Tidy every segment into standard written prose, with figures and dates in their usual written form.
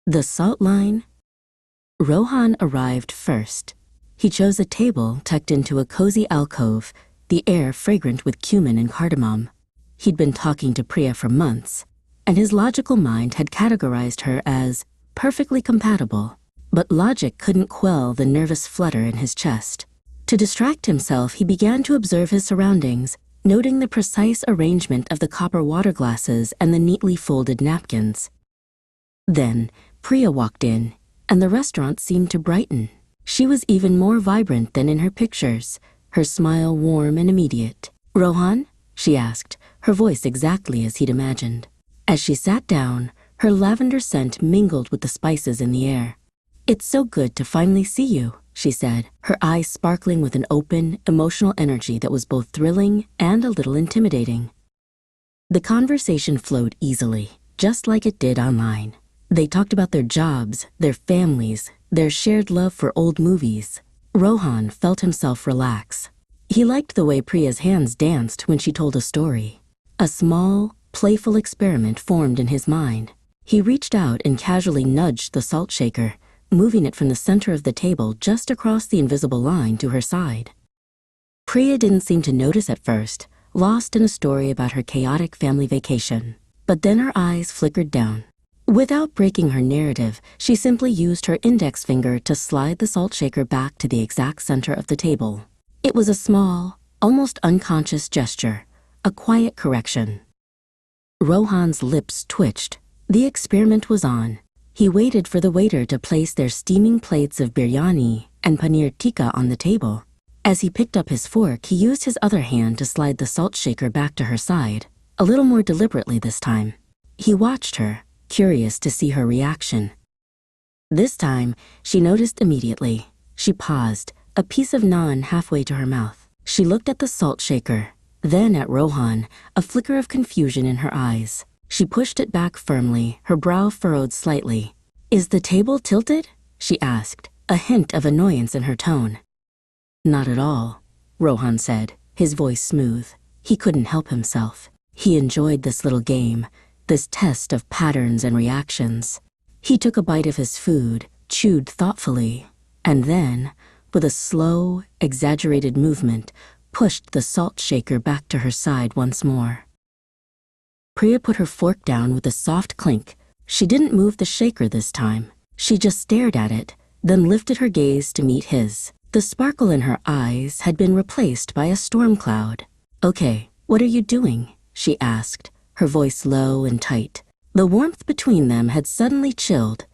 The salt line? Rohan arrived first. He chose a table tucked into a cozy alcove, the air fragrant with cumin and cardamom. He'd been talking to Priya for months, and his logical mind had categorized her as perfectly compatible, but logic couldn't quell the nervous flutter in his chest. To distract himself, he began to observe his surroundings, noting the precise arrangement of the copper water glasses and the neatly folded napkins. Then, Priya walked in, and the restaurant seemed to brighten. She was even more vibrant than in her pictures, her smile warm and immediate. "Rohan?" she asked, her voice exactly as he'd imagined. As she sat down, her lavender scent mingled with the spices in the air. "It's so good to finally see you," she said, her eyes sparkling with an open, emotional energy that was both thrilling and a little intimidating. The conversation flowed easily, just like it did online. They talked about their jobs, their families, their shared love for old movies. Rohan felt himself relax. He liked the way Priya's hands danced when she told a story. A small, playful experiment formed in his mind. He reached out and casually nudged the salt shaker, moving it from the center of the table just across the invisible line to her side. Priya didn't seem to notice at first, lost in a story about her chaotic family vacation. But then her eyes flickered down. Without breaking her narrative, she simply used her index finger to slide the salt shaker back to the exact center of the table. It was a small, almost unconscious gesture, a quiet correction. Rohan's lips twitched. The experiment was on. He waited for the waiter to place their steaming plates of biryani and paneer tikka on the table. As he picked up his fork, he used his other hand to slide the salt shaker back to her side, a little more deliberately this time. He watched her, curious to see her reaction. This time, she noticed immediately. She paused, a piece of naan halfway to her mouth. She looked at the salt shaker, then at Rohan, a flicker of confusion in her eyes. She pushed it back firmly, her brow furrowed slightly. "Is the table tilted?" she asked, a hint of annoyance in her tone. "Not at all," Rohan said, his voice smooth. He couldn't help himself. He enjoyed this little game, this test of patterns and reactions. He took a bite of his food, chewed thoughtfully, and then, with a slow, exaggerated movement, pushed the salt shaker back to her side once more. Priya put her fork down with a soft clink. She didn't move the shaker this time. She just stared at it, then lifted her gaze to meet his. The sparkle in her eyes had been replaced by a storm cloud. "Okay, what are you doing?" she asked, her voice low and tight. The warmth between them had suddenly chilled.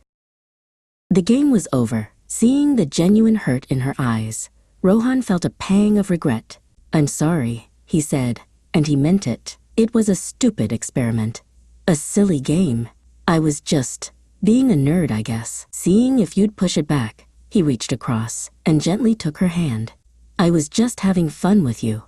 The game was over. Seeing the genuine hurt in her eyes, Rohan felt a pang of regret. "I'm sorry," he said, and he meant it. It was a stupid experiment. A silly game. I was just being a nerd, I guess. Seeing if you'd push it back. He reached across and gently took her hand. "I was just having fun with you."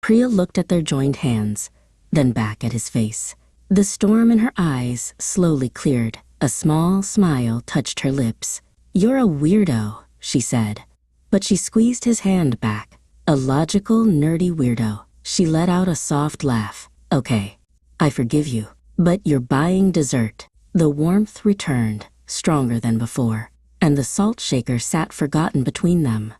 Priya looked at their joined hands, then back at his face. The storm in her eyes slowly cleared. A small smile touched her lips. "You're a weirdo," she said. But she squeezed his hand back. A logical, nerdy weirdo. She let out a soft laugh. "Okay, I forgive you. But you're buying dessert." The warmth returned, stronger than before, and the salt shaker sat forgotten between them.